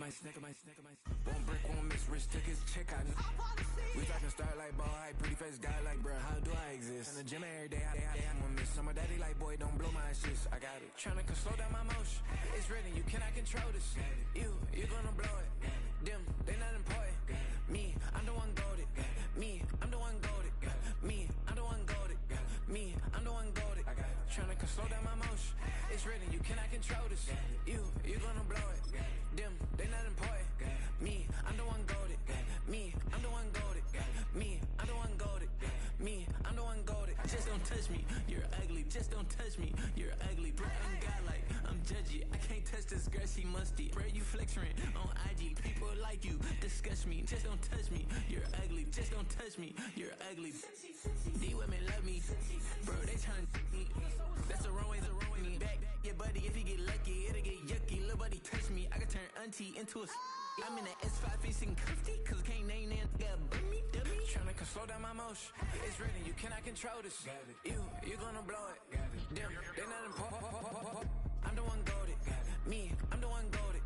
One brick, one miss, rich took his check, I know. We talking start like ball high, pretty face guy like, bruh, how do I exist? In the gym every day, I'm gonna miss. Summer daddy like, boy, don't blow my assist. I got it. Tryna slow down my motion. It's written, you cannot control this. You gonna blow it. Them, they not important. Me, I'm the one goated. Me, I'm the one goated. Me, I'm the one goated. Me, I'm the one goated. Tryna slow down my motion. It's written, you cannot control this. You gonna blow it. Them, they not important. Me, I'm the one goated. Me, I'm the one goated. Me, I'm the one goated. Me, I'm the one goated. Just don't touch me, you're ugly. Just don't touch me, you're ugly. Bro, I'm godlike, I'm judgy. I can't touch this girl, she musty. Bro, you flexing on IG. People like you disgust me. Just don't touch me, you're ugly. Just don't touch me, you're ugly. These women love me, bro. They tryna me. That's the wrong way, back your buddy. If he get lucky, it'll get yucky. Little buddy touch me, I can turn auntie into a. I'm in the S5 facing comfy, cause I can't name that dummy. Tryna slow down my motion. It's written, you cannot control this. You gonna blow it. Them, they not important. I'm the one goated. Me, I'm the one goated.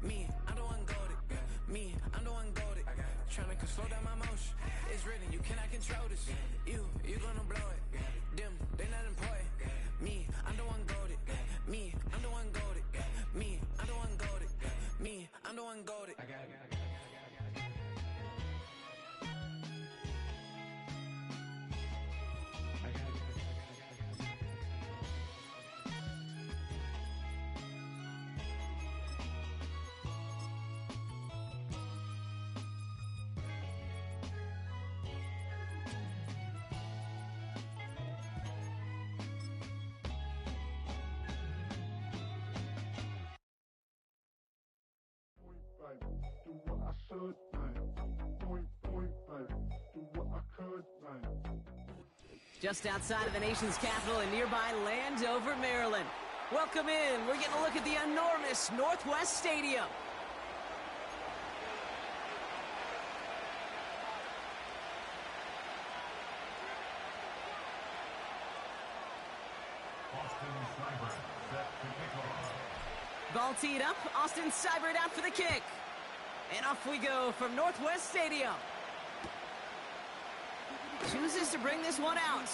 Me, I'm the one goated. Me, I'm the one goated. Tryna slow down my motion. It's written, you cannot control this. You gonna blow it. Them, they not important. Me, I'm the one goated. Me, I'm the one goated. Me, I'm the one goated. Me, I'm the one goated. Do what I should, man. Point, do what I could, man. Just outside of the nation's capital in nearby Landover, Maryland. Welcome in. We're getting a look at the enormous Northwest Stadium. Austin Seibert set to kick off. Ball teed up. Austin Seibert out for the kick. And off we go from Northwest Stadium. Chooses to bring this one out.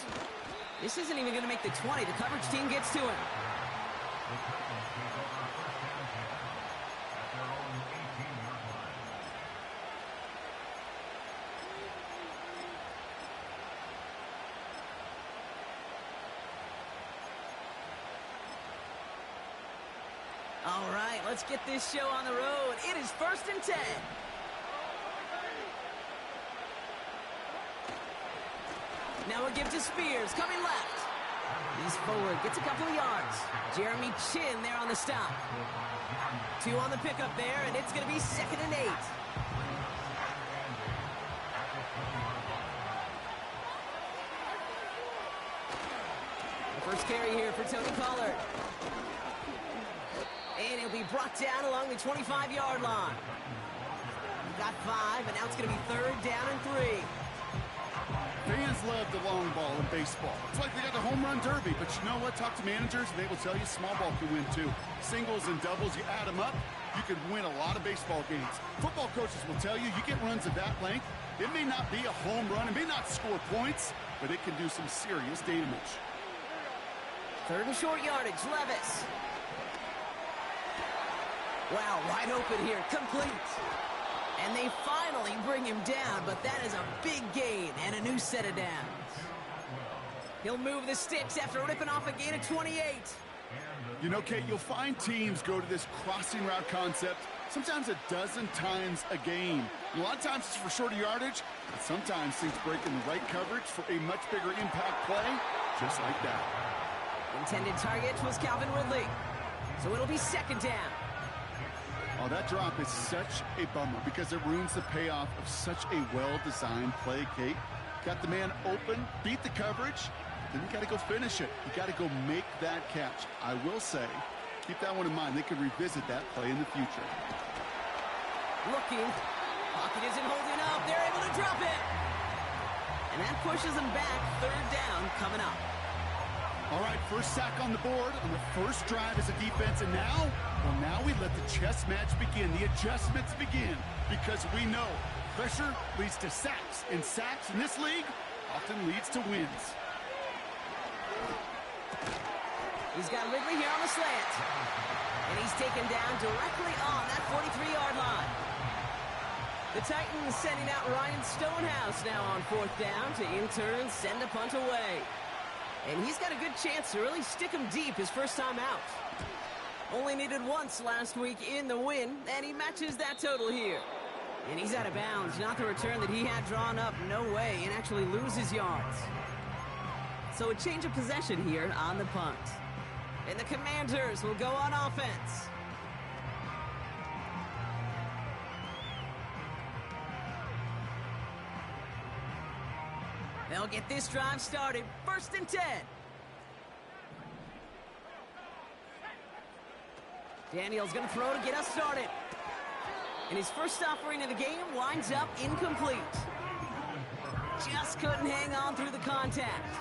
This isn't even going to make the 20. The coverage team gets to him. The Titans take over first down kick at their own 18-yard line. All right, let's get this show on the road. It is 1st and 10. Now we'll give to Spears, coming left. He's forward, gets a couple of yards. Jeremy Chin there on the stop. 2 on the pickup there, and it's going to be 2nd and 8. The first carry here for Tony Pollard. And it'll be brought down along the 25-yard line. Got 5, and now it's going to be 3rd down and 3. Fans love the long ball in baseball. It's like they got the home run derby, but you know what? Talk to managers, and they will tell you small ball can win too. Singles and doubles, you add them up, you can win a lot of baseball games. Football coaches will tell you, you get runs of that length, it may not be a home run, it may not score points, but it can do some serious damage. 3rd and short yardage, Levis. Wow, wide open here, complete. And they finally bring him down, but that is a big gain and a new set of downs. He'll move the sticks after ripping off a gain of 28. You know, Kate, you'll find teams go to this crossing route concept sometimes a dozen times a game. A lot of times it's for shorter yardage, but sometimes things break in the right coverage for a much bigger impact play, just like that. Intended target was Calvin Ridley, so it'll be 2nd down. Oh, that drop is such a bummer because it ruins the payoff of such a well-designed play, Kate. Got the man open, beat the coverage, then you got to go finish it. You got to go make that catch. I will say, keep that one in mind. They could revisit that play in the future. Looking. Pocket isn't holding up. They're able to drop it. And that pushes them back. 3rd down coming up. All right, first sack on the board on the first drive as a defense, and now we let the chess match begin, the adjustments begin, because we know pressure leads to sacks, and sacks in this league often leads to wins. He's got Ridley here on the slant, and he's taken down directly on that 43-yard line. The Titans sending out Ryan Stonehouse now on fourth down to in turn send a punt away. And he's got a good chance to really stick him deep his first time out. Only needed once last week in the win, and he matches that total here. And he's out of bounds, not the return that he had drawn up, no way, and actually loses yards. So a change of possession here on the punt. And the Commanders will go on offense. They'll get this drive started. 1st and 10. Daniels going to throw to get us started. And his first offering of the game winds up incomplete. Just couldn't hang on through the contact.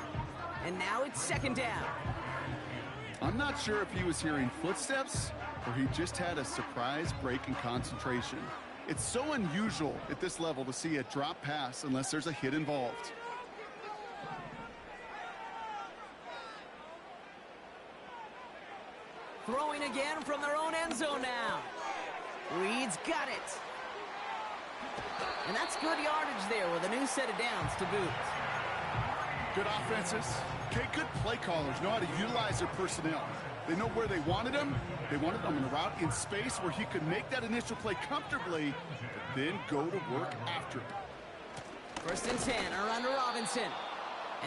And now it's 2nd down. I'm not sure if he was hearing footsteps or he just had a surprise break in concentration. It's so unusual at this level to see a drop pass unless there's a hit involved. Throwing again from their own end zone now. Reed's got it. And that's good yardage there with a new set of downs to boot. Good offenses. Okay, good play callers know how to utilize their personnel. They know where they wanted him. They wanted him on a route in space where he could make that initial play comfortably, but then go to work after it. 1st and 10, around to Robinson.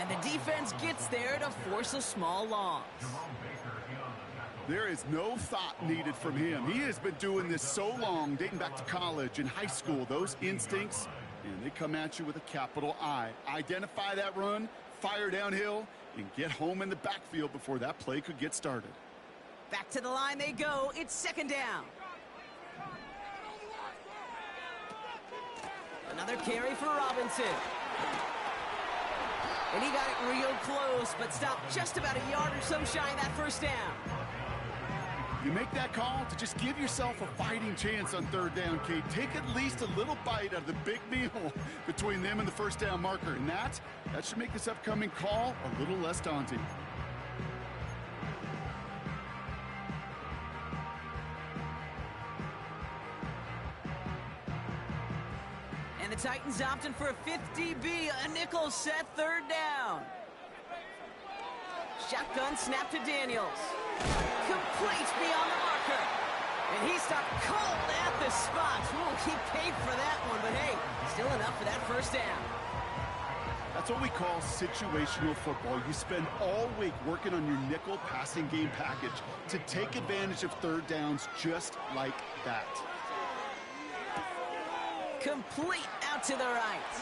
And the defense gets there to force a small loss. There is no thought needed from him. He has been doing this so long, dating back to college and high school. Those instincts, and they come at you with a capital I. Identify that run, fire downhill, and get home in the backfield before that play could get started. Back to the line they go. It's 2nd down. Another carry for Robinson. And he got it real close, but stopped just about a yard or so shy of that 1st down. You make that call to just give yourself a fighting chance on 3rd down, Kate. Take at least a little bite out of the big meal between them and the 1st down marker. And that should make this upcoming call a little less daunting. And the Titans opting for a 50B, a nickel set 3rd down. Shotgun snap to Daniels. Complete beyond the marker. And he stopped cold at the spot. Ooh, he paid for that one, but hey, still enough for that 1st down. That's what we call situational football. You spend all week working on your nickel passing game package to take advantage of 3rd downs just like that. Complete out to the right.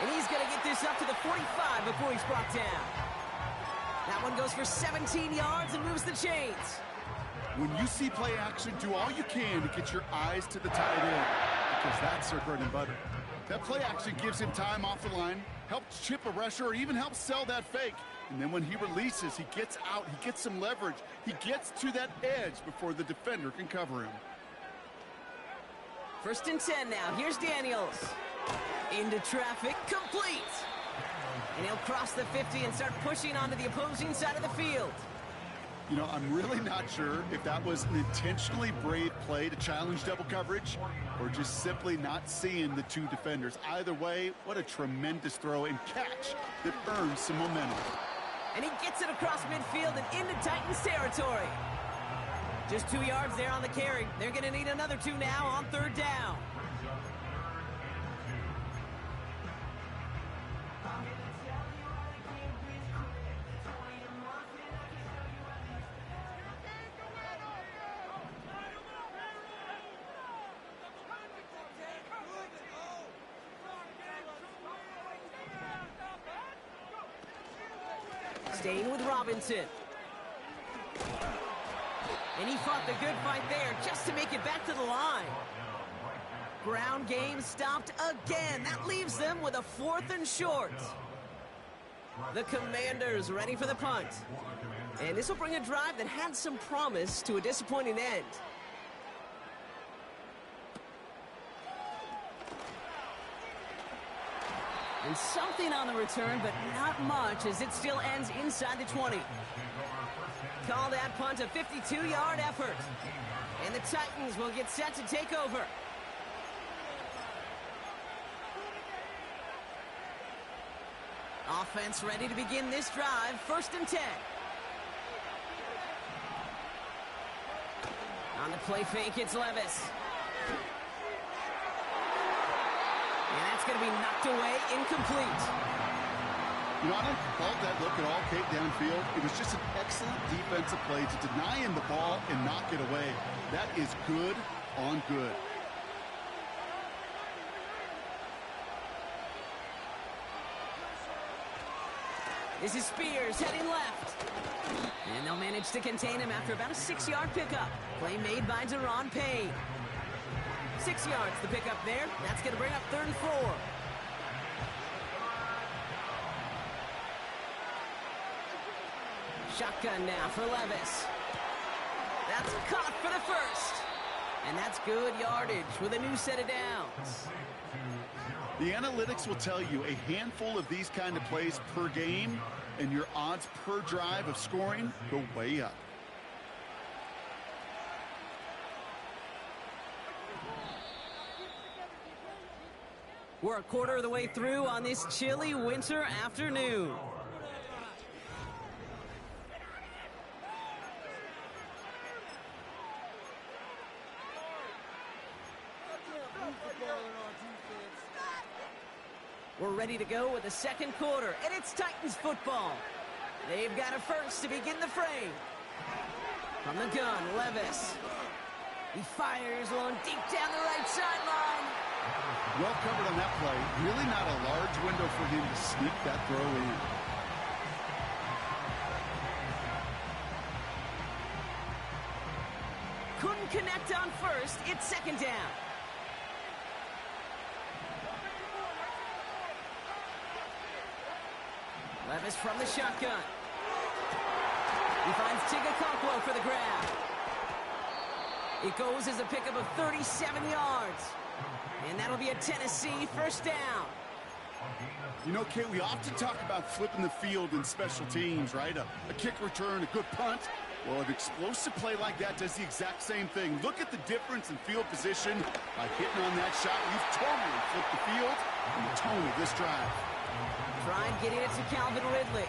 And he's going to get this up to the 45 before he's brought down. That one goes for 17 yards and moves the chains. When you see play action, do all you can to get your eyes to the tight end, because that's their bread and butter. That play action gives him time off the line, helps chip a rusher, or even helps sell that fake. And then when he releases, he gets out, he gets some leverage. He gets to that edge before the defender can cover him. 1st and 10 now. Here's Daniels. Into traffic, complete. And he'll cross the 50 and start pushing onto the opposing side of the field. You know, I'm really not sure if that was an intentionally brave play to challenge double coverage or just simply not seeing the two defenders. Either way, what a tremendous throw and catch that earns some momentum. And he gets it across midfield and into Titans territory. Just 2 yards there on the carry. They're going to need another 2 now on 3rd down. Staying with Robinson. And he fought the good fight there just to make it back to the line. Ground game stopped again. That leaves them with a 4th and short. The Commanders ready for the punt. And this will bring a drive that had some promise to a disappointing end. And something on the return, but not much, as it still ends inside the 20. Call that punt a 52-yard effort. And the Titans will get set to take over. Offense ready to begin this drive. 1st and 10. On the play fake, it's Levis. And that's going to be knocked away, incomplete. You know, I don't fault that look at all, Kate, downfield. It was just an excellent defensive play to deny him the ball and knock it away. That is good on good. This is Spears heading left. And they'll manage to contain him after about a 6-yard pickup. Play made by Deron Payne. 6 yards the pickup there. That's going to bring up 3rd and 4. Shotgun now for Levis. That's caught for the 1st. And that's good yardage with a new set of downs. The analytics will tell you a handful of these kind of plays per game, and your odds per drive of scoring go way up. We're a quarter of the way through on this chilly winter afternoon. We're ready to go with the 2nd quarter, and it's Titans football. They've got a 1st to begin the frame. From the gun, Levis. He fires one deep down the right sideline. Well covered on that play. Really not a large window for him to sneak that throw in. Couldn't connect on 1st. It's 2nd down. Levis from the shotgun. He finds Tigakonkwo for the grab. It goes as a pickup of 37 yards. And that'll be a Tennessee 1st down. You know, Kate, we often talk about flipping the field in special teams, right? A kick return, a good punt. Well, an explosive play like that does the exact same thing. Look at the difference in field position by hitting on that shot. You've totally flipped the field and the tone of this drive. Tried getting it to Calvin Ridley.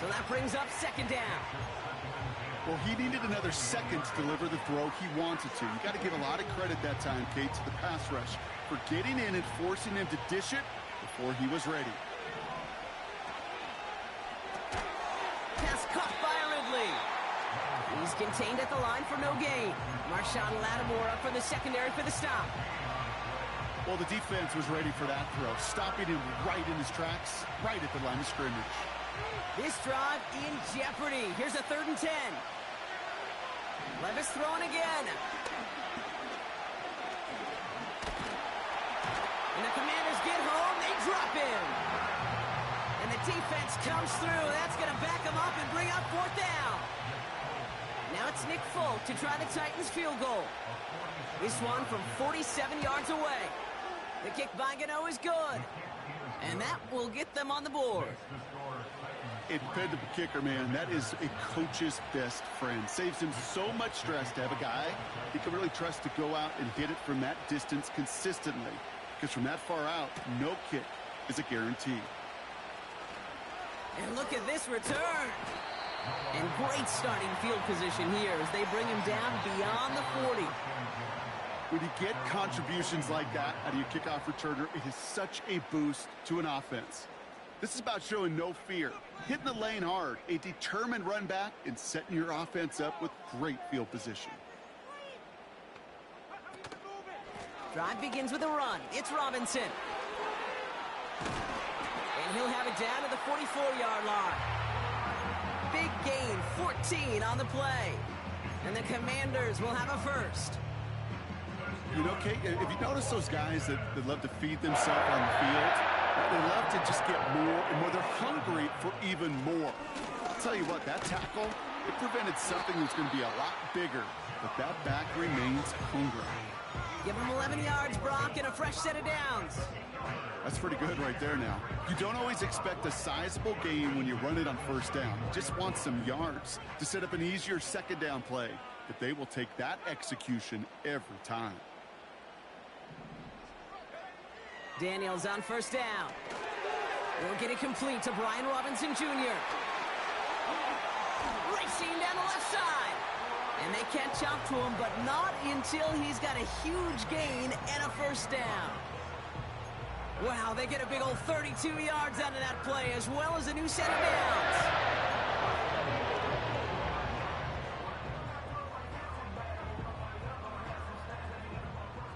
So that brings up 2nd down. Well, he needed another second to deliver the throw he wanted to. You got to give a lot of credit that time, Kate, to the pass rush for getting in and forcing him to dish it before he was ready. Pass caught by Ridley. He's contained at the line for no gain. Marshawn Lattimore up from the secondary for the stop. Well, the defense was ready for that throw, stopping him right in his tracks, right at the line of scrimmage. This drive in jeopardy. Here's a 3rd and 10. Levis throwing again. And the Commanders get home. They drop him. And the defense comes through. That's going to back them up and bring up 4th down. Now it's Nick Folk to try the Titans field goal. This one from 47 yards away. The kick by Gano is good. And that will get them on the board. A dependable kicker, man. That is a coach's best friend. Saves him so much stress to have a guy he can really trust to go out and hit it from that distance consistently. Because from that far out, no kick is a guarantee. And look at this return. And great starting field position here as they bring him down beyond the 40. When you get contributions like that out of your kickoff returner, it is such a boost to an offense. This is about showing no fear, hitting the lane hard, a determined run back, and setting your offense up with great field position. Drive begins with a run. It's Robinson. And he'll have it down to the 44-yard line. Big gain, 14 on the play. And the Commanders will have a 1st. You know, Kate, if you notice those guys that love to feed themselves on the field, They love to just get more and more. They're hungry for even more. I'll tell you what, that tackle, it prevented something that's going to be a lot bigger, but that back remains hungry. Give him 11 yards, Brock, and a fresh set of downs. That's pretty good right there now. You don't always expect a sizable gain when you run it on first down. You just want some yards to set up an easier second down play, but they will take that execution every time. Daniels on first down. We'll get it complete to Brian Robinson Jr. Racing down the left side. And they catch up to him, but not until he's got a huge gain and a first down. Wow, they get a big old 32 yards out of that play, as well as a new set of downs.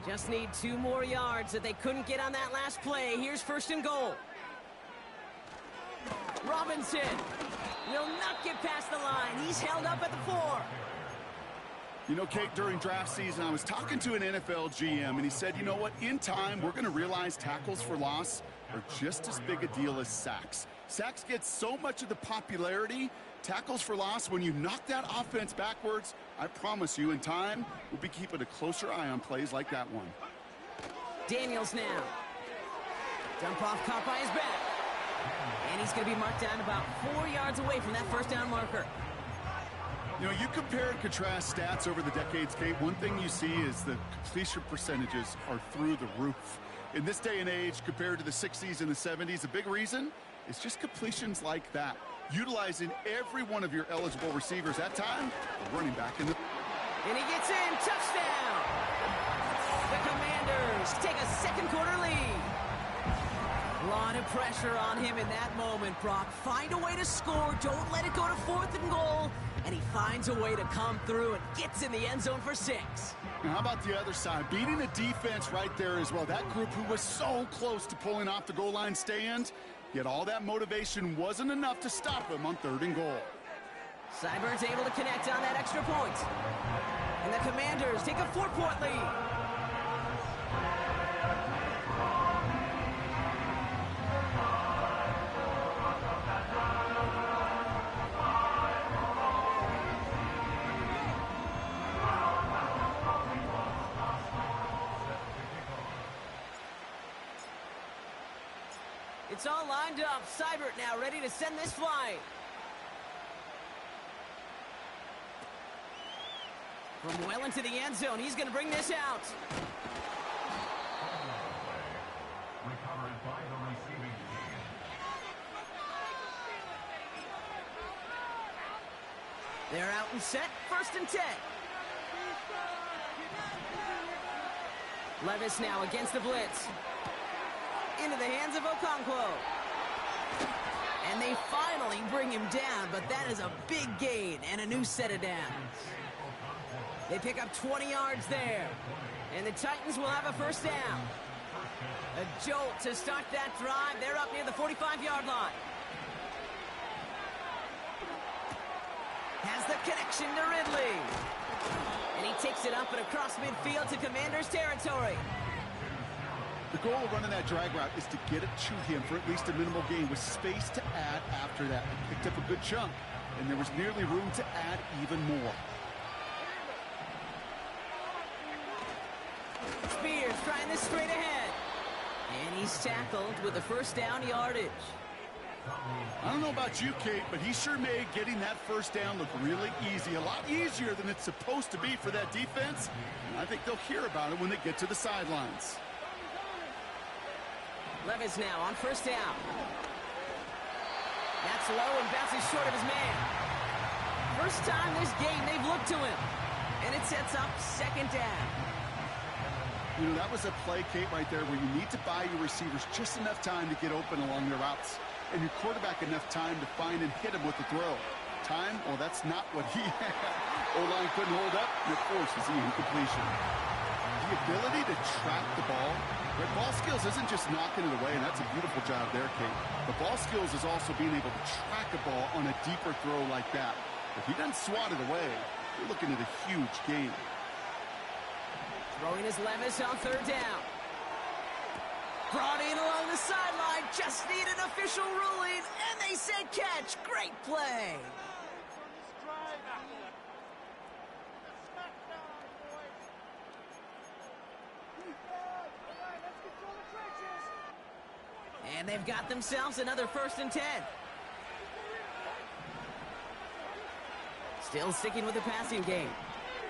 Just need 2 more yards that they couldn't get on that last play. Here's first and goal. Robinson will not get past the line. He's held up at the 4. You know, Kate, during draft season, I was talking to an NFL GM, and he said, you know what, in time, we're going to realize tackles for loss are just as big a deal as sacks. Sacks get so much of the popularity. Tackles for loss, when you knock that offense backwards, I promise you, in time, we'll be keeping a closer eye on plays like that one. Daniels now. Dump off caught by his back. And he's going to be marked down about 4 yards away from that first down marker. You know, you compare and contrast stats over the decades, Kate. One thing you see is the completion percentages are through the roof. In this day and age, compared to the 60s and the 70s, a big reason is just completions like that. Utilizing every one of your eligible receivers. That time, the running back in the... And he gets in. Touchdown! The Commanders take a second quarter lead. A lot of pressure on him in that moment, Brock. Find a way to score. Don't let it go to 4th and goal. And he finds a way to come through and gets in the end zone for 6. Now, how about the other side? Beating the defense right there as well. That group who was so close to pulling off the goal line stand, yet all that motivation wasn't enough to stop him on 3rd and goal. Syburn's able to connect on that extra point. And the Commanders take a 4-point lead. It's all lined up. Seibert now ready to send this flying. From well into the end zone, he's going to bring this out. Recovered by the receiving team. They're out and set. 1st and 10. Levis now against the blitz. Into the hands of Okonkwo. And they finally bring him down, but that is a big gain and a new set of downs. They pick up 20 yards there. And the Titans will have a first down. A jolt to start that drive. They're up near the 45-yard line. Has the connection to Ridley. And he takes it up and across midfield to Commanders territory. The goal of running that drag route is to get it to him for at least a minimal gain with space to add after that. He picked up a good chunk, and there was nearly room to add even more. Spears trying this straight ahead. And he's tackled with the first down yardage. I don't know about you, Kate, but he sure made getting that first down look really easy. A lot easier than it's supposed to be for that defense. And I think they'll hear about it when they get to the sidelines. Levis now on first down. That's low and bounces short of his man. First time this game they've looked to him. And it sets up 2nd down. You know, that was a play, Kate, right there where you need to buy your receivers just enough time to get open along their routes. And your quarterback enough time to find and hit him with the throw. Time? Well, that's not what he had. O-line couldn't hold up, and it forces the incompletion. The ability to track the ball. Right, ball skills isn't just knocking it away, and that's a beautiful job there, Kate. The ball skills is also being able to track a ball on a deeper throw like that. If he doesn't swat it away, you're looking at a huge game. Throwing his Levis on 3rd down. Brought in along the sideline, just need an official ruling, and they said catch. Great play. And they've got themselves another 1st and 10. Still sticking with the passing game.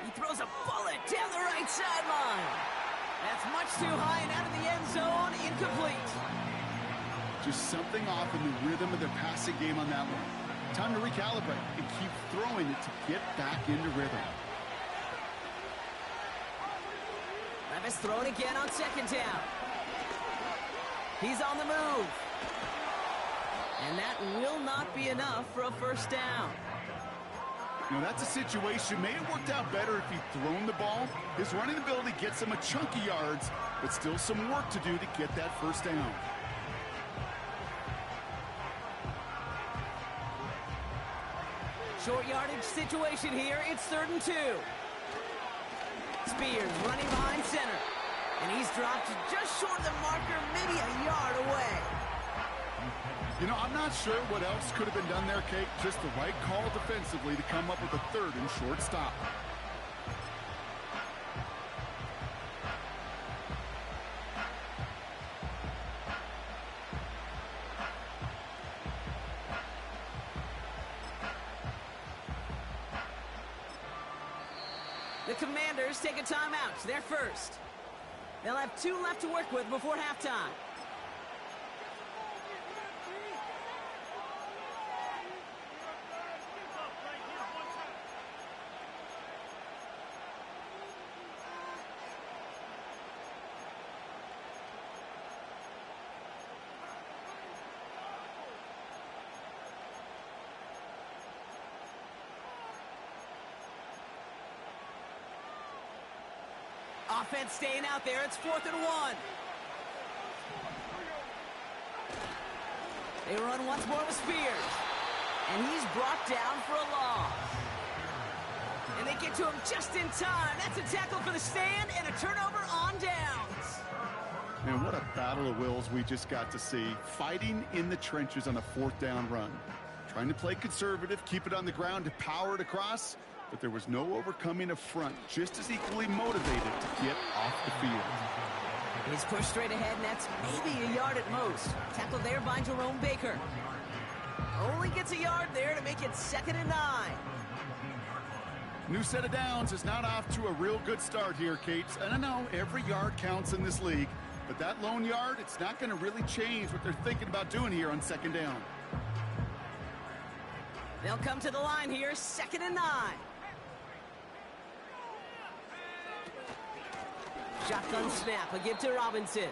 He throws a bullet down the right sideline. That's much too high and out of the end zone. Incomplete. Just something off in the rhythm of their passing game on that one. Time to recalibrate and keep throwing it to get back into rhythm. Levis throwing again on 2nd down. He's on the move. And that will not be enough for a 1st down. You know, that's a situation. May have worked out better if he'd thrown the ball. His running ability gets him a chunk of yards, but still some work to do to get that 1st down. Short yardage situation here. It's 3rd and 2. Spears running behind center. And he's dropped just short of the marker, maybe a yard away. You know, I'm not sure what else could have been done there, Kate. Just the right call defensively to come up with a 3rd and short stop. The Commanders take a timeout. They're first. They'll have 2 left to work with before halftime. Offense staying out there. It's 4th and 1. They run once more with Spears. And he's brought down for a loss. And they get to him just in time. That's a tackle for the stand and a turnover on downs. Man, what a battle of wills we just got to see. Fighting in the trenches on a 4th down run. Trying to play conservative, keep it on the ground to power it across. But there was no overcoming a front, just as equally motivated to get off the field. He's pushed straight ahead, and that's maybe a yard at most. Tackled there by Jerome Baker. Only gets a yard there to make it 2nd and 9. New set of downs is not off to a real good start here, Kate. And I know every yard counts in this league, but that lone yard, it's not going to really change what they're thinking about doing here on 2nd down. They'll come to the line here, 2nd and 9. Shotgun snap, a give to Robinson.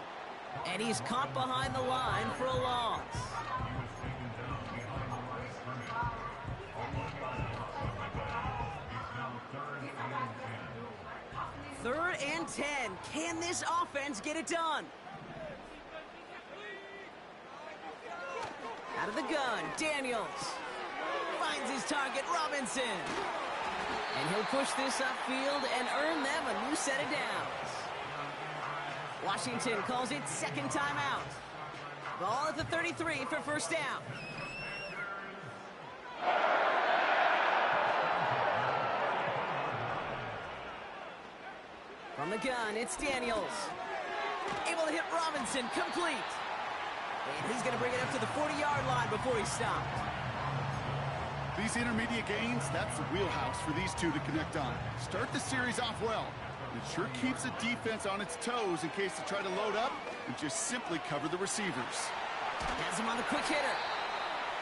And he's caught behind the line for a loss. Third and 10. Can this offense get it done? Out of the gun, Daniels. Finds his target, Robinson. And he'll push this upfield and earn them a new set of downs. Washington calls it 2nd timeout. Ball at the 33 for 1st down. From the gun, it's Daniels. Able to hit Robinson, complete. And he's going to bring it up to the 40-yard line before he stopped. These intermediate gains, that's the wheelhouse for these two to connect on. Start the series off well. It sure keeps the defense on its toes in case they try to load up and just simply cover the receivers. Has him on the quick hitter.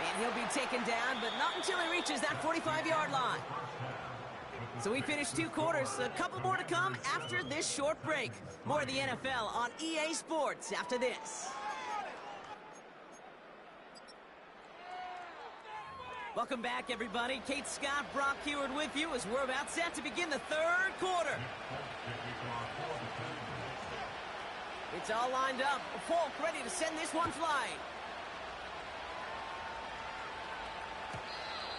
And he'll be taken down, but not until he reaches that 45-yard line. So we finished 2 quarters. A couple more to come after this short break. More of the NFL on EA Sports after this. Welcome back, everybody. Kate Scott, Brock Huard with you as we're about set to begin the 3rd quarter. It's all lined up. Folk ready to send this one flying.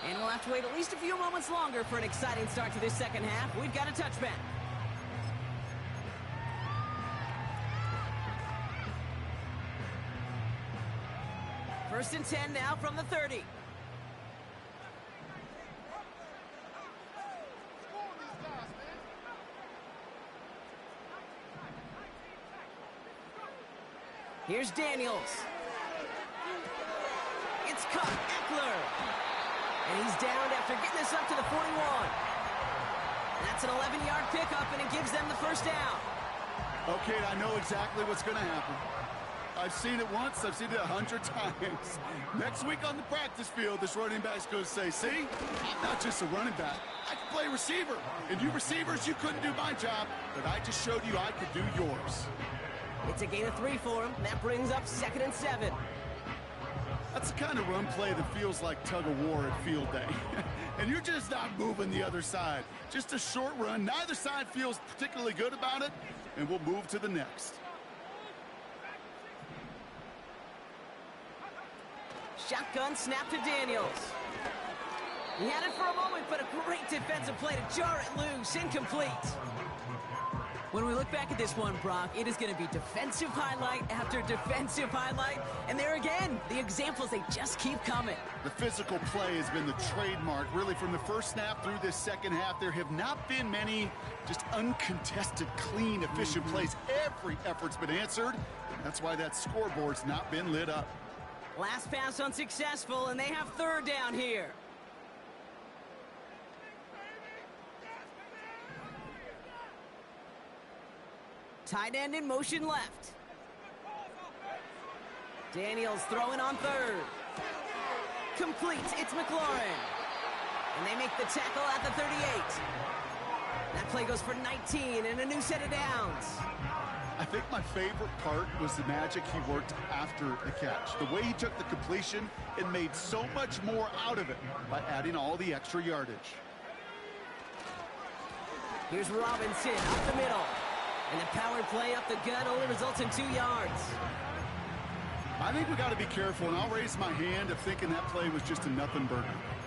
And we'll have to wait at least a few moments longer for an exciting start to this 2nd half. We've got a touchback. First and 10 now from the 30. Here's Daniels. It's caught. Eckler. And he's downed after getting this up to the 41. That's an 11-yard pickup, and it gives them the first down. Okay, I know exactly what's going to happen. I've seen it once. I've seen it 100 times. Next week on the practice field, this running back's going to say, see, I'm not just a running back. I can play receiver. And you receivers, you couldn't do my job, but I just showed you I could do yours. It's a gain of 3 for him. That brings up 2nd and 7. That's the kind of run play that feels like tug of war at field day. And you're just not moving the other side. Just a short run. Neither side feels particularly good about it, and we'll move to the next. Shotgun snap to Daniels. He had it for a moment, but a great defensive play to jar it loose. Incomplete. When we look back at this one, Brock, it is going to be defensive highlight after defensive highlight. And there again, the examples, they just keep coming. The physical play has been the trademark. Really, from the first snap through this second half, there have not been many just uncontested, clean, efficient plays. Every effort's been answered. That's why that scoreboard's not been lit up. Last pass unsuccessful, and they have 3rd down here. Tight end in motion left. Daniels throwing on 3rd. Complete. It's McLaurin. And they make the tackle at the 38. That play goes for 19 and a new set of downs. I think my favorite part was the magic he worked after the catch. The way he took the completion and made so much more out of it by adding all the extra yardage. Here's Robinson up the middle. And the power play up the gut only results in 2 yards. I think we got to be careful, and I'll raise my hand of thinking that play was just a nothing burger.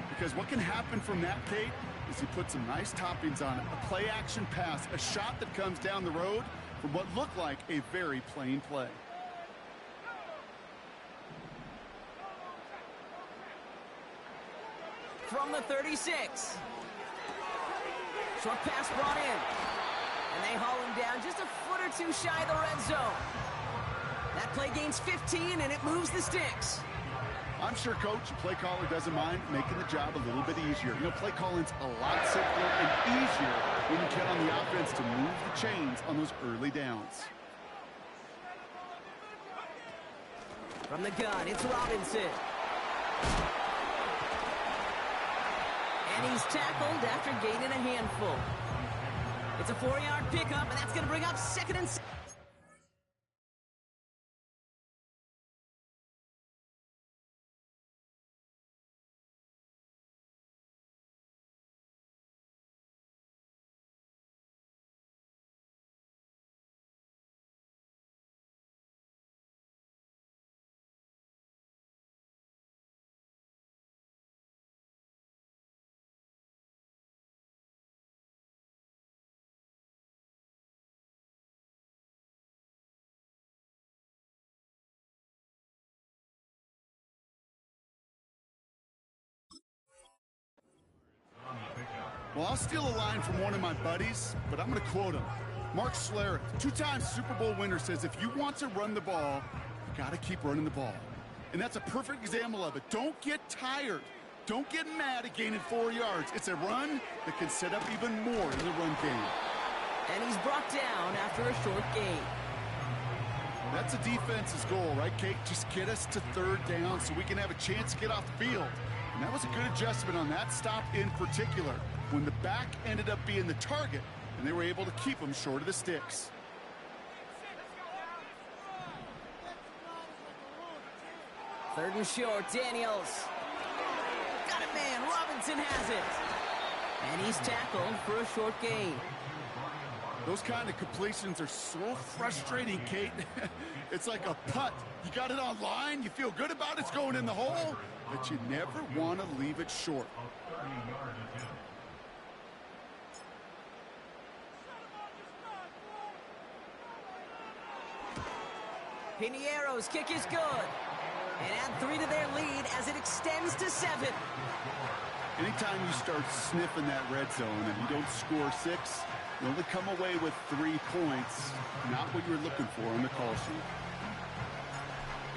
Because what can happen from that, Kate, is he put some nice toppings on it. A play-action pass, a shot that comes down the road from what looked like a very plain play. From the 36. Short pass brought in. And they haul him down just a foot or 2 shy of the red zone. That play gains 15, and it moves the sticks. I'm sure, Coach, the play caller doesn't mind making the job a little bit easier. You know, play calling's a lot simpler and easier when you can on the offense to move the chains on those early downs. From the gun, it's Robinson. And he's tackled after gaining a handful. It's a 4-yard pickup, and that's going to bring up 2nd and 6. Well, I'll steal a line from one of my buddies, but I'm going to quote him. Mark Schlereth, 2-time Super Bowl winner, says if you want to run the ball, you got to keep running the ball. And that's a perfect example of it. Don't get tired. Don't get mad at gaining 4 yards. It's a run that can set up even more in the run game. And he's brought down after a short gain. That's a defense's goal, right, Kate? Just get us to 3rd down so we can have a chance to get off the field. And that was a good adjustment on that stop in particular, when the back ended up being the target, and they were able to keep him short of the sticks. Third and short, Daniels. Got it, man. Robinson has it. And he's tackled for a short gain. Those kind of completions are so frustrating, Kate. It's like a putt. You got it on line, you feel good about it, it's going in the hole, but you never want to leave it short. Piniero's kick is good. And add 3 to their lead as it extends to 7. Anytime you start sniffing that red zone and you don't score 6, you only come away with 3 points. Not what you're looking for on the call sheet.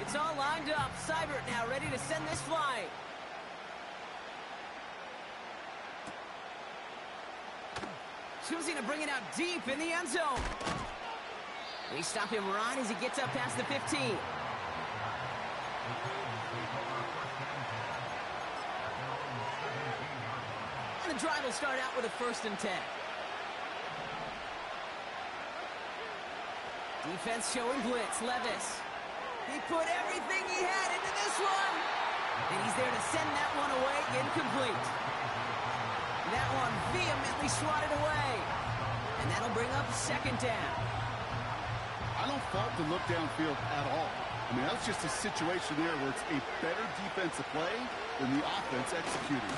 It's all lined up. Seibert now ready to send this flying. Choosing to bring it out deep in the end zone. They stop him right as he gets up past the 15. And the drive will start out with a 1st and 10. Defense showing blitz. Levis. He put everything he had into this one. And he's there to send that one away. Incomplete. That one vehemently swatted away. And that'll bring up 2nd down. I don't fault the look downfield at all. I mean, that was just a situation there where it's a better defensive play than the offense executing.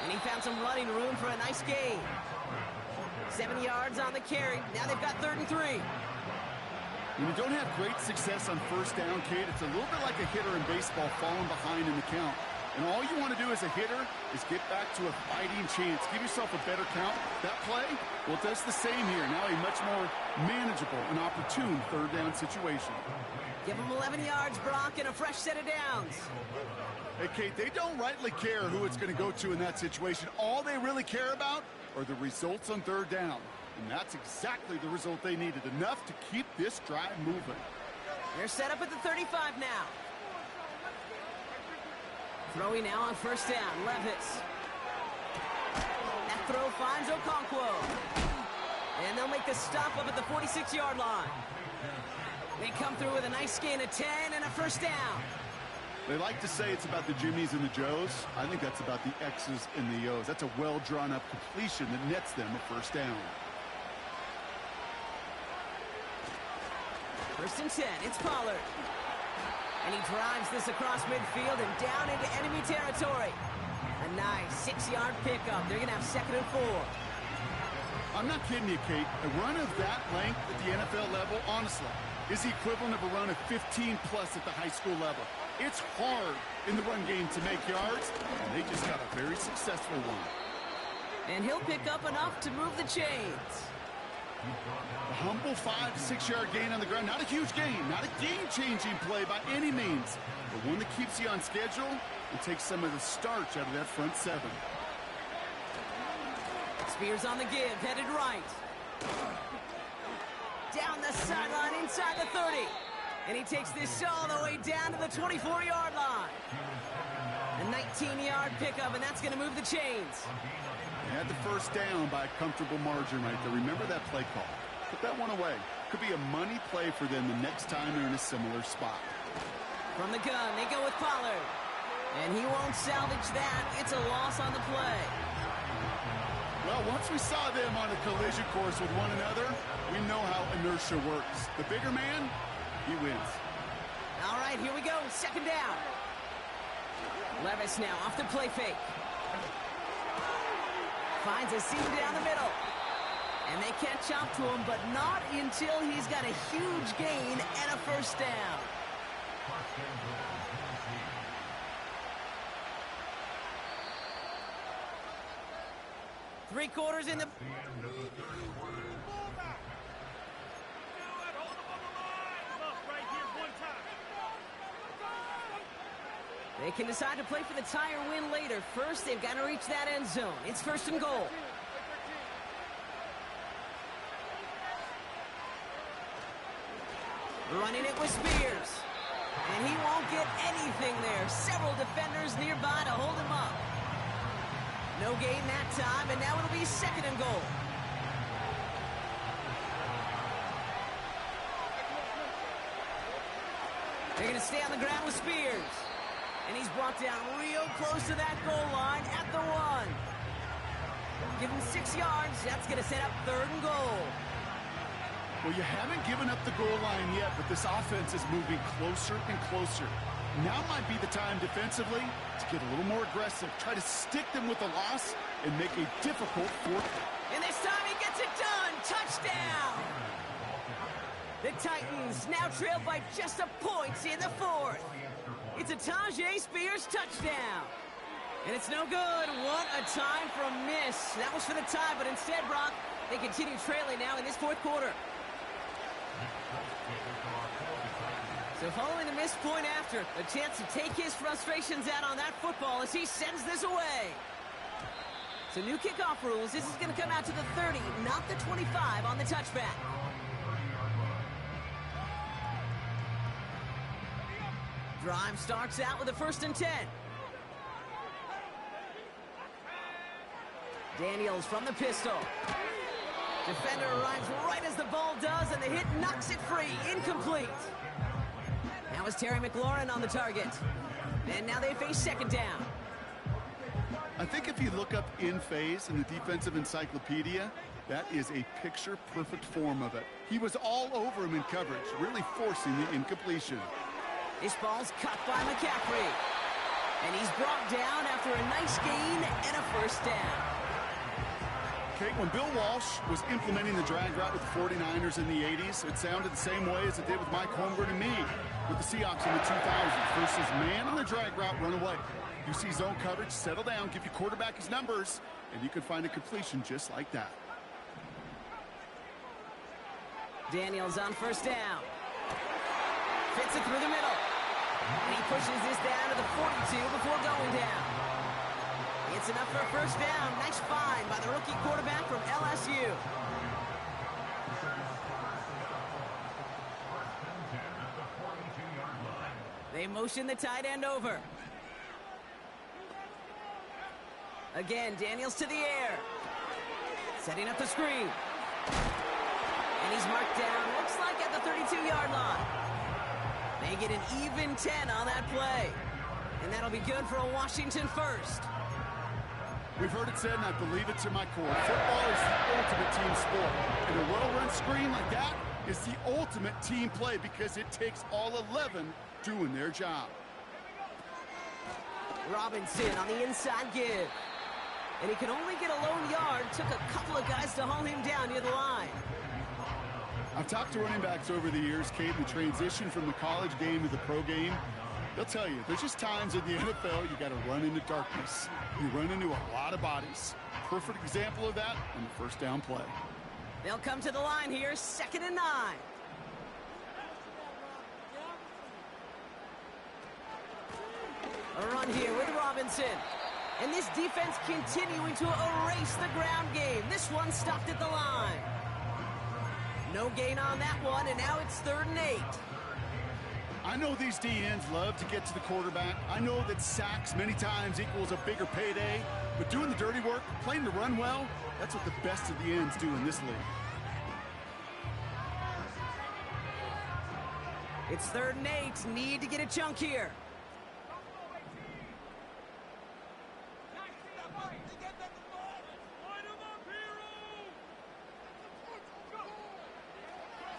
And he found some running room for a nice gain. 7 yards on the carry. Now they've got 3rd and 3. When you don't have great success on 1st down, Kate, it's a little bit like a hitter in baseball falling behind in the count. And all you want to do as a hitter is get back to a fighting chance. Give yourself a better count. That play, well, it does the same here. Now a much more manageable and opportune 3rd down situation. Give him 11 yards, Brock, and a fresh set of downs. Hey, Kate, they don't rightly care who it's going to go to in that situation. All they really care about are the results on 3rd down. And that's exactly the result they needed. Enough to keep this drive moving. They're set up at the 35 now. Throwing now on 1st down. Levis. That throw finds Okonkwo. And they'll make the stop up at the 46-yard line. They come through with a nice gain of 10 and a 1st down. They like to say it's about the Jimmies and the Joes. I think that's about the X's and the O's. That's a well-drawn-up completion that nets them a 1st down. 1st and 10. It's Pollard. And he drives this across midfield and down into enemy territory. A nice 6-yard pickup. They're going to have 2nd and 4. I'm not kidding you, Kate. A run of that length at the NFL level, honestly, is the equivalent of a run of 15-plus at the high school level. It's hard in the run game to make yards, and they just got a very successful one. And he'll pick up enough to move the chains. A humble 5 to 6 yard gain on the ground. Not a huge gain, not a game-changing play by any means, but one that keeps you on schedule and takes some of the starch out of that front 7. Spears on the give, headed right. Down the sideline inside the 30. And he takes this all the way down to the 24-yard line. A 19-yard pickup, and that's going to move the chains. They had the 1st down by a comfortable margin right there. Remember that play call. Put that one away. Could be a money play for them the next time they're in a similar spot. From the gun, they go with Pollard. And he won't salvage that. It's a loss on the play. Well, once we saw them on a collision course with one another, we know how inertia works. The bigger man, he wins. All right, here we go. 2nd down. Levis now off the play fake. Finds a seam down the middle. And they catch up to him, but not until he's got a huge gain and a 1st down. Three quarters in the... They can decide to play for the tie or win later. First, they've got to reach that end zone. It's 1st and goal. Running it with Spears. And he won't get anything there. Several defenders nearby to hold him up. No gain that time, and now it'll be 2nd and goal. They're going to stay on the ground with Spears. And he's brought down real close to that goal line at the 1. Give him 6 yards. That's going to set up 3rd and goal. Well, you haven't given up the goal line yet, but this offense is moving closer and closer. Now might be the time defensively to get a little more aggressive. Try to stick them with a loss and make a difficult 4th. And this time he gets it done. Touchdown. The Titans now trail by just a point in the fourth. It's a Tajay Spears touchdown. And it's no good. What a time for a miss. That was for the tie, but instead, Brock, they continue trailing now in this fourth quarter. So following the missed point after, a chance to take his frustrations out on that football as he sends this away. So new kickoff rules. This is going to come out to the 30, not the 25 on the touchback. Drive starts out with a 1st and 10. Daniels from the pistol. Defender arrives right as the ball does, and the hit knocks it free. Incomplete. Now is Terry McLaurin on the target. And now they face 2nd down. I think if you look up in phase in the defensive encyclopedia, that is a picture-perfect form of it. He was all over him in coverage, really forcing the incompletion. This ball's cut by McCaffrey. And he's brought down after a nice gain and a 1st down. Okay, when Bill Walsh was implementing the drag route with the 49ers in the 80s, it sounded the same way as it did with Mike Holmgren and me with the Seahawks in the 2000s. Versus man on the drag route, run away. You see zone coverage, settle down, give your quarterback his numbers, and you can find a completion just like that. Daniels on 1st down. Fits it through the middle. And he pushes this down to the 42 before going down. It's enough for a 1st down. Nice find by the rookie quarterback from LSU. They motion the tight end over. Again, Daniels to the air. Setting up the screen. And he's marked down, looks like at the 32-yard line. They get an even 10 on that play. And that'll be good for a Washington 1st. We've heard it said, and I believe it to my core. Football is the ultimate team sport. And a well-run screen like that is the ultimate team play because it takes all 11 doing their job. Robinson on the inside give. And he can only get a lone yard. Took a couple of guys to haul him down near the line. I've talked to running backs over the years, Kate, the transition from the college game to the pro game. They'll tell you, there's just times in the NFL you got to run into darkness. You run into a lot of bodies. Perfect example of that on the 1st down play. They'll come to the line here, 2nd and 9. A run here with Robinson. And this defense continuing to erase the ground game. This one stopped at the line. No gain on that one, and now it's 3rd and 8. I know these DNs love to get to the quarterback. I know that sacks many times equals a bigger payday. But doing the dirty work, playing the run well, that's what the best of the ends do in this league. It's 3rd and 8. Need to get a chunk here.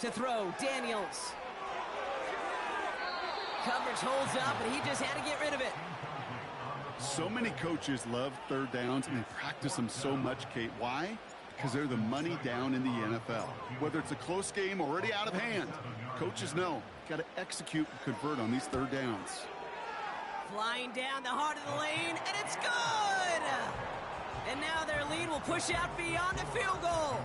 To throw, Daniels. Coverage holds up, and he just had to get rid of it. So many coaches love 3rd downs, and they practice them so much, Kate. Why? Because they're the money down in the NFL. Whether it's a close game already out of hand, coaches know got to execute and convert on these 3rd downs. Flying down the heart of the lane, and it's good! And now their lead will push out beyond the field goal.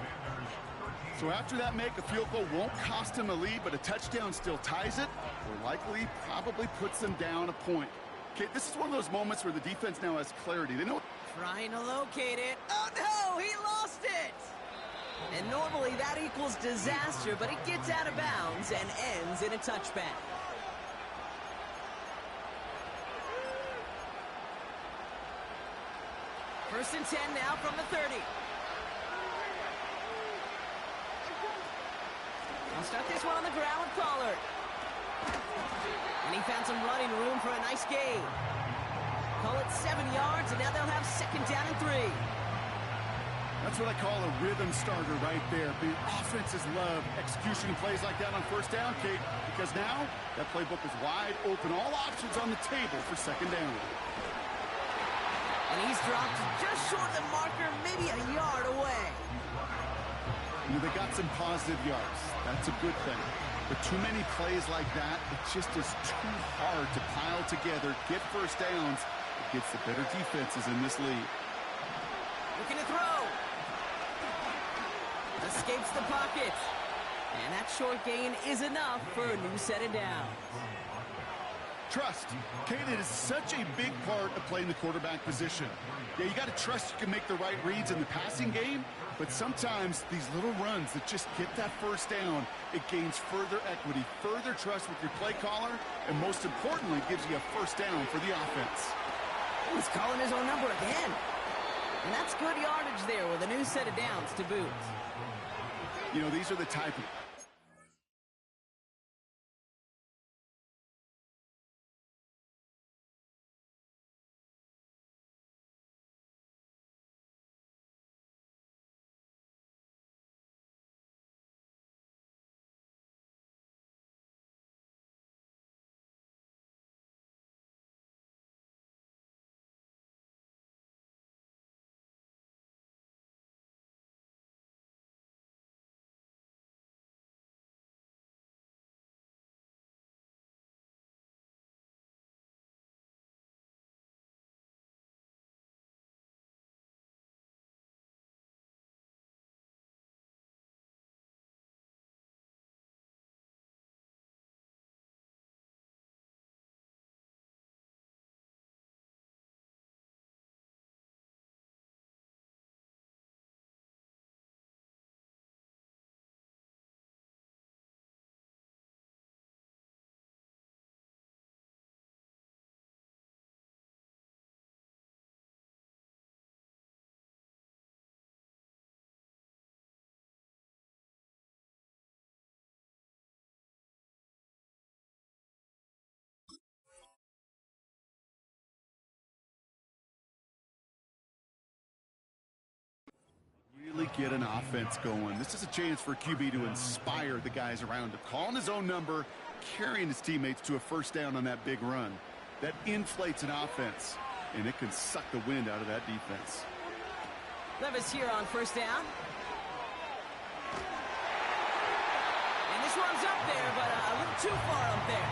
So after that make, a field goal won't cost them a lead, but a touchdown still ties it, or likely probably puts them down a point. Okay, this is one of those moments where the defense now has clarity. They know. Trying to locate it. Oh no, he lost it! And normally that equals disaster, but it gets out of bounds and ends in a touchback. First and 10 now from the 30. I'll start this one on the ground with Pollard. And he found some running room for a nice gain. Call it 7 yards, and now they'll have 2nd down and 3. That's what I call a rhythm starter right there. The offenses love execution plays like that on 1st down, Kate, because now that playbook is wide open. All options on the table for 2nd down. And he's dropped just short of the marker, maybe a yard away. You know, they got some positive yards. That's a good thing. But too many plays like that, it just is too hard to pile together, get first downs against the better defenses in this league. Looking to throw. Escapes the pocket. And that short gain is enough for a new set of downs. Trust. Kate, it is such a big part of playing the quarterback position. Yeah, you got to trust you can make the right reads in the passing game, but sometimes these little runs that just get that first down, it gains further equity, further trust with your play caller, and most importantly, gives you a first down for the offense. He's calling his own number again. And that's good yardage there with a new set of downs to boot. You know, these are the type of... Really get an offense going. This is a chance for QB to inspire the guys around him. Calling his own number, carrying his teammates to a first down on that big run. That inflates an offense, and it can suck the wind out of that defense. Levis here on first down. And this one's up there, but a little too far up there.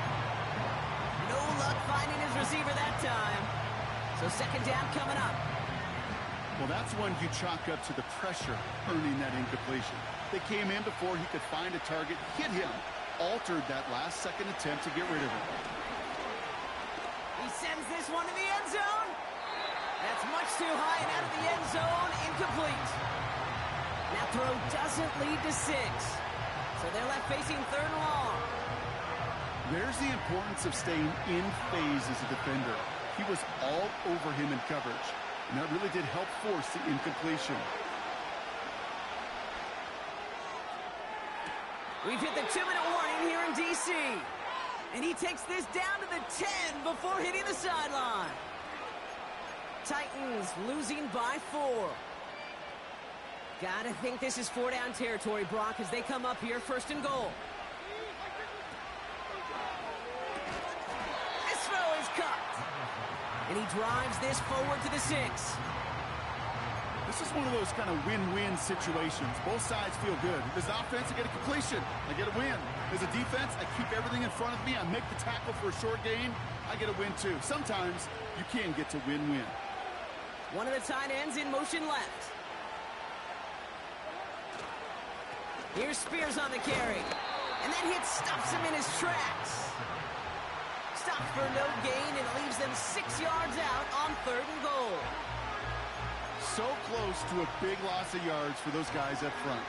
No luck finding his receiver that time. So second down coming up. Well, that's one you chalk up to the pressure earning that incompletion. They came in before he could find a target, hit him, altered that last-second attempt to get rid of him. He sends this one to the end zone. That's much too high and out of the end zone, incomplete. That throw doesn't lead to 6. So they're left facing third and long. There's the importance of staying in phase as a defender. He was all over him in coverage. And that really did help force the incompletion. We've hit the 2-minute warning here in D.C. And he takes this down to the 10 before hitting the sideline. Titans losing by 4. Gotta think this is 4-down territory, Brock, as they come up here first and goal. This throw is cut. And he drives this forward to the 6. This is one of those kind of win-win situations. Both sides feel good. As an offense, I get a completion. I get a win. As a defense, I keep everything in front of me. I make the tackle for a short gain. I get a win, too. Sometimes you can get to win-win. One of the tight ends in motion left. Here's Spears on the carry. And that hit stops him in his tracks. Stopped for no gain, and it leaves them 6 yards out on third and goal. So close to a big loss of yards for those guys up front.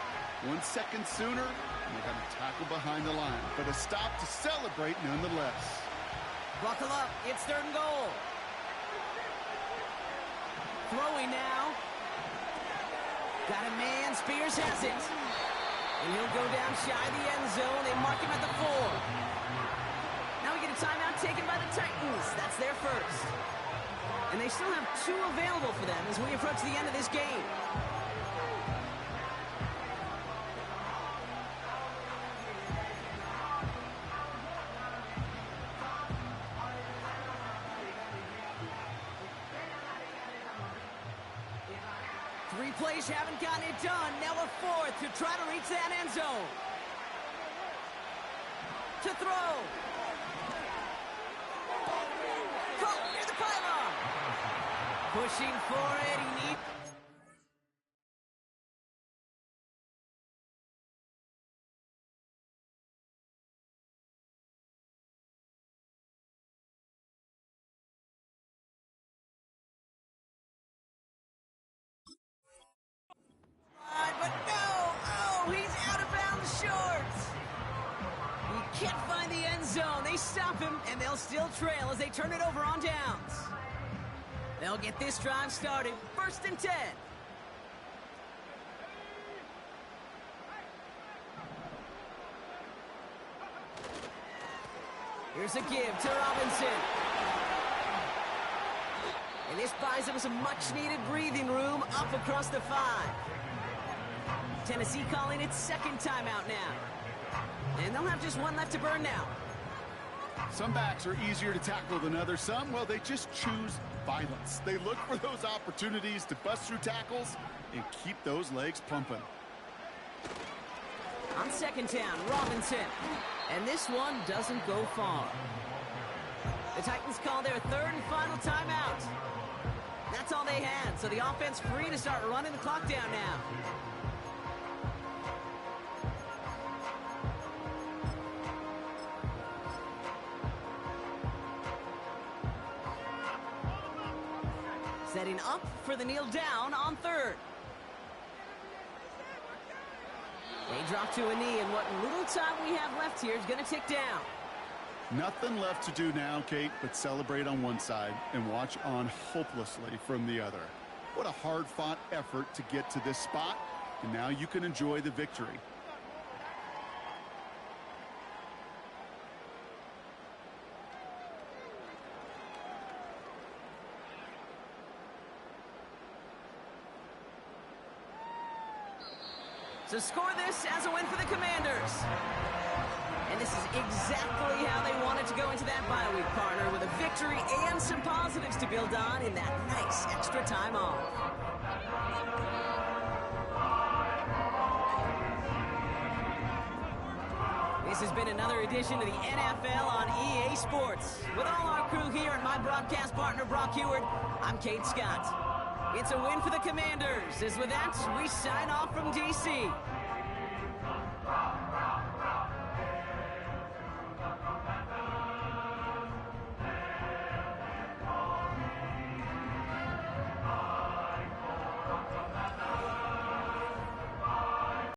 1 second sooner, and they got to tackle behind the line. But a stop to celebrate nonetheless. Buckle up, it's third and goal. Throwing now. Got a man, Spears has it. And he'll go down shy of the end zone. They mark him at the 4. Now we get a timeout taken by the Titans. That's their first. And they still have 2 available for them as we approach the end of this game. Three plays haven't gotten it done. Now a 4th to try to reach that end zone. To throw. Caught near the pylon. Pushing for it. He needs... But no! Oh, he's out of bounds short! He can't find the end zone. They stop him, and they'll still trail as they turn it over on downs. They'll get this drive started. 1st and 10. Here's a give to Robinson. And this buys them some much-needed breathing room up across the 5. Tennessee calling its 2nd timeout now. And they'll have just one left to burn now. Some backs are easier to tackle than others. Some, well, they just choose violence. They look for those opportunities to bust through tackles and keep those legs pumping. On 2nd down, Robinson. And this one doesn't go far. The Titans call their 3rd and final timeout. That's all they had, so the offense free to start running the clock down now. Setting up for the kneel down on 3rd. They drop to a knee, and what little time we have left here is going to tick down. Nothing left to do now, Kate, but celebrate on one side and watch on hopelessly from the other. What a hard-fought effort to get to this spot, and now you can enjoy the victory. So score this as a win for the Commanders. And this is exactly how they wanted to go into that bye week, partner, with a victory and some positives to build on in that nice extra time off. This has been another edition of the NFL on EA Sports. With all our crew here and my broadcast partner, Brock Heward, I'm Kate Scott. It's a win for the Commanders, as with that, we sign off from D.C.